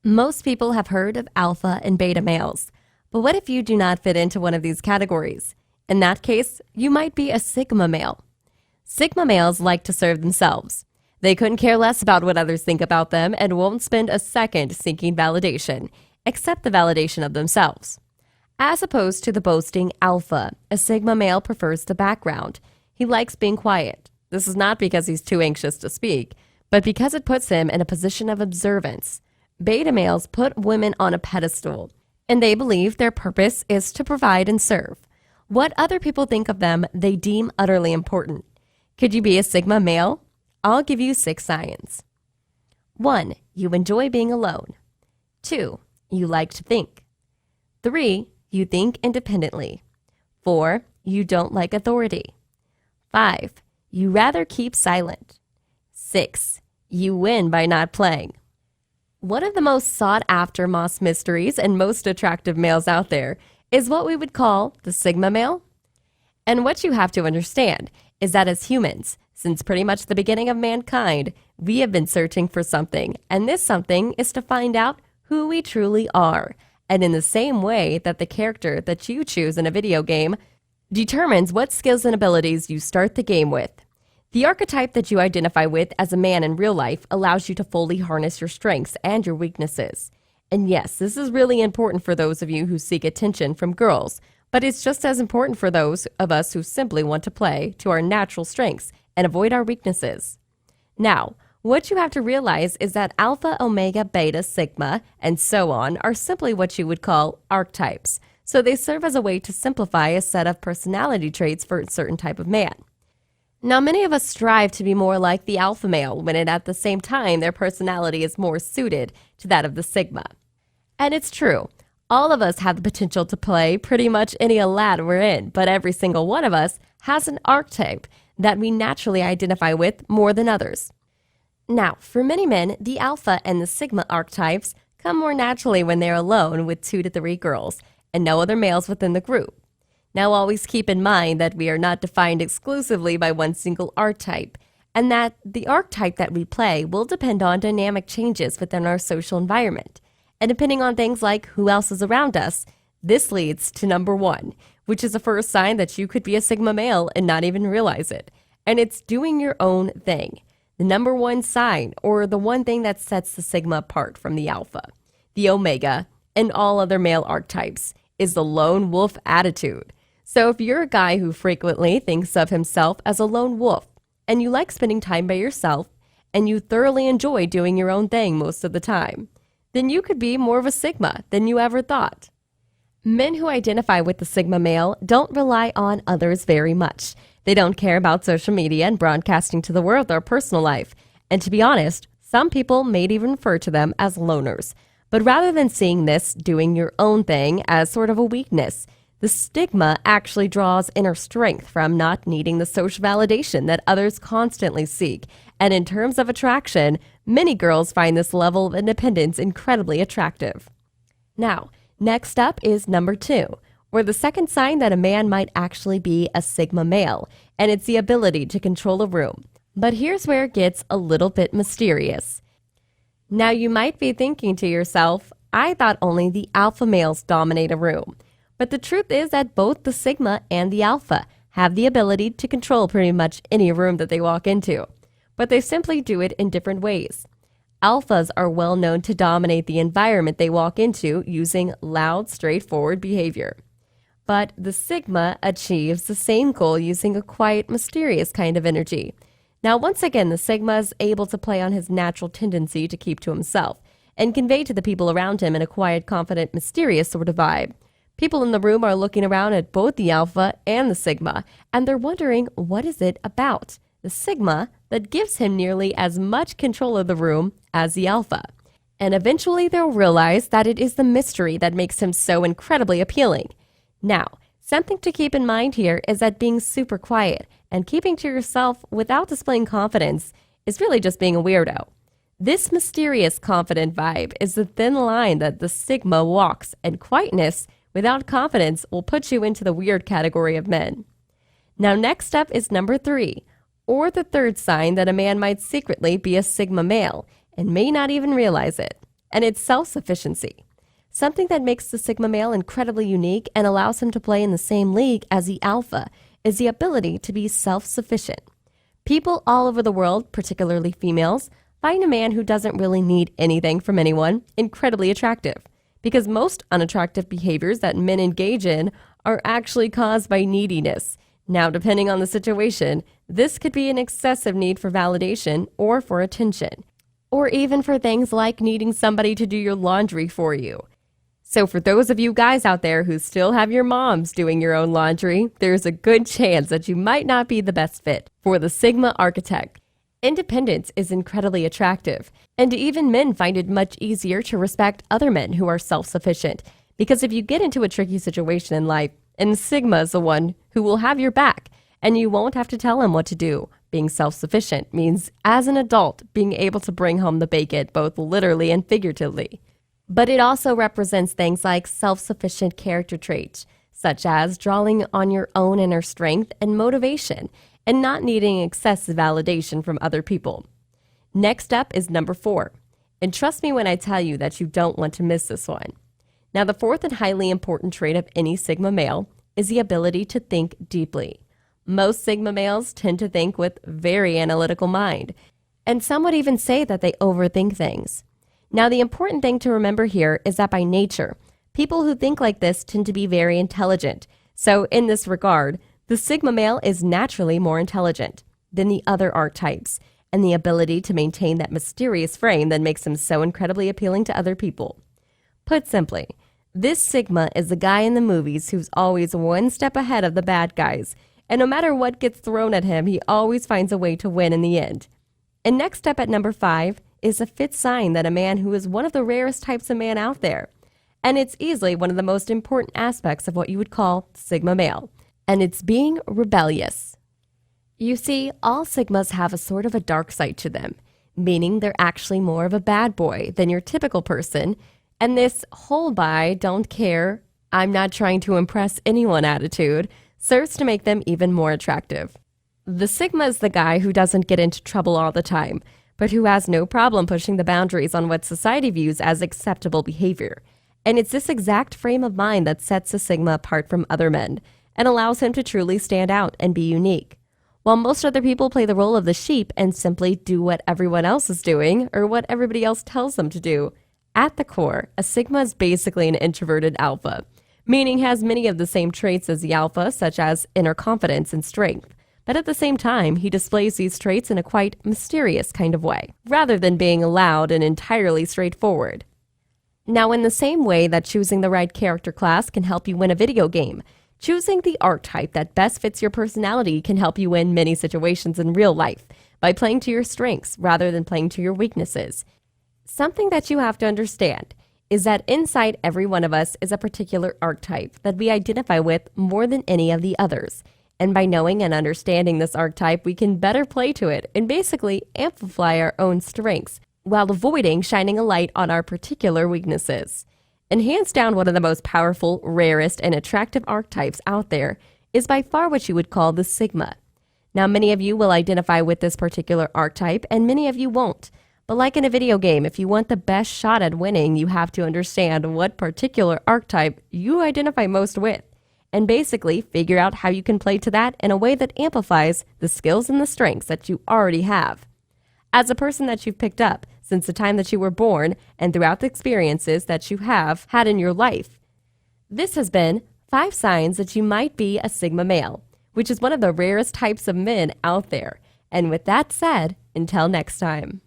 Most people have heard of alpha and beta males, but what if you do not fit into one of these categories? In that case, you might be a sigma male. Sigma males like to serve themselves. They couldn't care less about what others think about them and won't spend a second seeking validation, except the validation of themselves. As opposed to the boasting alpha, a sigma male prefers the background. He likes being quiet. This is not because he's too anxious to speak, but because it puts him in a position of observance. Beta males put women on a pedestal, and they believe their purpose is to provide and serve. What other people think of them, they deem utterly important. Could you be a sigma male? I'll give you 6 signs. 1. You enjoy being alone. 2. You like to think. 3. You think independently. 4. You don't like authority. 5. You rather keep silent. 6. You win by not playing. One of the most sought-after moss mysteries and most attractive males out there is what we would call the sigma male. And what you have to understand is that as humans, since pretty much the beginning of mankind, we have been searching for something, and this something is to find out who we truly are. And in the same way that the character that you choose in a video game determines what skills and abilities you start the game with, the archetype that you identify with as a man in real life allows you to fully harness your strengths and your weaknesses. And yes, this is really important for those of you who seek attention from girls, but it's just as important for those of us who simply want to play to our natural strengths and avoid our weaknesses. Now, what you have to realize is that alpha, omega, beta, sigma, and so on are simply what you would call archetypes. So they serve as a way to simplify a set of personality traits for a certain type of man. Now, many of us strive to be more like the alpha male when at the same time their personality is more suited to that of the sigma. And it's true, all of us have the potential to play pretty much any Aladdin we're in, but every single one of us has an archetype that we naturally identify with more than others. Now, for many men, the alpha and the sigma archetypes come more naturally when they're alone with 2 to 3 girls and no other males within the group. Now, always keep in mind that we are not defined exclusively by one single archetype, and that the archetype that we play will depend on dynamic changes within our social environment. And depending on things like who else is around us, this leads to number 1, which is the first sign that you could be a sigma male and not even realize it. And it's doing your own thing. The number 1 sign, or the one thing that sets the sigma apart from the alpha, the omega, and all other male archetypes, is the lone wolf attitude. So if you're a guy who frequently thinks of himself as a lone wolf, and you like spending time by yourself, and you thoroughly enjoy doing your own thing most of the time, then you could be more of a sigma than you ever thought. Men who identify with the sigma male don't rely on others very much. They don't care about social media and broadcasting to the world their personal life. And to be honest, some people may even refer to them as loners. But rather than seeing this doing your own thing as sort of a weakness, the stigma actually draws inner strength from not needing the social validation that others constantly seek. And in terms of attraction, many girls find this level of independence incredibly attractive. Now, next up is number 2, or the second sign that a man might actually be a sigma male, and it's the ability to control a room. But here's where it gets a little bit mysterious. Now, you might be thinking to yourself, I thought only the alpha males dominate a room. But the truth is that both the sigma and the alpha have the ability to control pretty much any room that they walk into. But they simply do it in different ways. Alphas are well known to dominate the environment they walk into using loud, straightforward behavior. But the sigma achieves the same goal using a quiet, mysterious kind of energy. Now, once again, the sigma is able to play on his natural tendency to keep to himself and convey to the people around him in a quiet, confident, mysterious sort of vibe. People in the room are looking around at both the alpha and the sigma, and they're wondering, what is it about the sigma that gives him nearly as much control of the room as the alpha? And eventually they'll realize that it is the mystery that makes him so incredibly appealing. Now, something to keep in mind here is that being super quiet and keeping to yourself without displaying confidence is really just being a weirdo. This mysterious, confident vibe is the thin line that the sigma walks, and quietness without confidence will put you into the weird category of men. Now, next up is number 3, or the third sign that a man might secretly be a sigma male and may not even realize it. and it's self-sufficiency. Something that makes the Sigma male incredibly unique and allows him to play in the same league as the Alpha is the ability to be self-sufficient. People all over the world, particularly females, find a man who doesn't really need anything from anyone incredibly attractive, because most unattractive behaviors that men engage in are actually caused by neediness. Now, depending on the situation, this could be an excessive need for validation or for attention, or even for things like needing somebody to do your laundry for you. So for those of you guys out there who still have your moms doing your own laundry, there's a good chance that you might not be the best fit for the Sigma archetype. Independence is incredibly attractive, and even men find it much easier to respect other men who are self-sufficient, because if you get into a tricky situation in life, and Sigma is the one who will have your back, and you won't have to tell him what to do. Being self-sufficient means, as an adult, being able to bring home the bacon, both literally and figuratively. But it also represents things like self-sufficient character traits, such as drawing on your own inner strength and motivation, and not needing excessive validation from other people. Next up is number 4. And trust me when I tell you that you don't want to miss this one. Now, the fourth and highly important trait of any Sigma male is the ability to think deeply. Most Sigma males tend to think with very analytical mind, and some would even say that they overthink things. Now, the important thing to remember here is that by nature, people who think like this tend to be very intelligent. So in this regard, the Sigma male is naturally more intelligent than the other archetypes, and the ability to maintain that mysterious frame that makes him so incredibly appealing to other people. Put simply, this Sigma is the guy in the movies who's always one step ahead of the bad guys, and no matter what gets thrown at him, he always finds a way to win in the end. And next up at number 5 is a fifth sign that a man who is one of the rarest types of man out there. And it's easily one of the most important aspects of what you would call Sigma male, and it's being rebellious. You see, all Sigmas have a sort of a dark side to them, meaning they're actually more of a bad boy than your typical person, and this hold by, don't care, I'm not trying to impress anyone attitude serves to make them even more attractive. The Sigma is the guy who doesn't get into trouble all the time, but who has no problem pushing the boundaries on what society views as acceptable behavior. And it's this exact frame of mind that sets a Sigma apart from other men and allows him to truly stand out and be unique. While most other people play the role of the sheep and simply do what everyone else is doing or what everybody else tells them to do, at the core, a Sigma is basically an introverted alpha, meaning has many of the same traits as the alpha, such as inner confidence and strength. But at the same time, he displays these traits in a quite mysterious kind of way, rather than being loud and entirely straightforward. Now, in the same way that choosing the right character class can help you win a video game, choosing the archetype that best fits your personality can help you win many situations in real life by playing to your strengths rather than playing to your weaknesses. Something that you have to understand is that inside every one of us is a particular archetype that we identify with more than any of the others. And by knowing and understanding this archetype, we can better play to it and basically amplify our own strengths while avoiding shining a light on our particular weaknesses. And hands down, one of the most powerful, rarest, and attractive archetypes out there is by far what you would call the Sigma. Now, many of you will identify with this particular archetype, and many of you won't. But like in a video game, if you want the best shot at winning, you have to understand what particular archetype you identify most with, and basically figure out how you can play to that in a way that amplifies the skills and the strengths that you already have. As a person that you've picked up since the time that you were born and throughout the experiences that you have had in your life, this has been 5 signs that you might be a Sigma male, which is one of the rarest types of men out there. And with that said, until next time.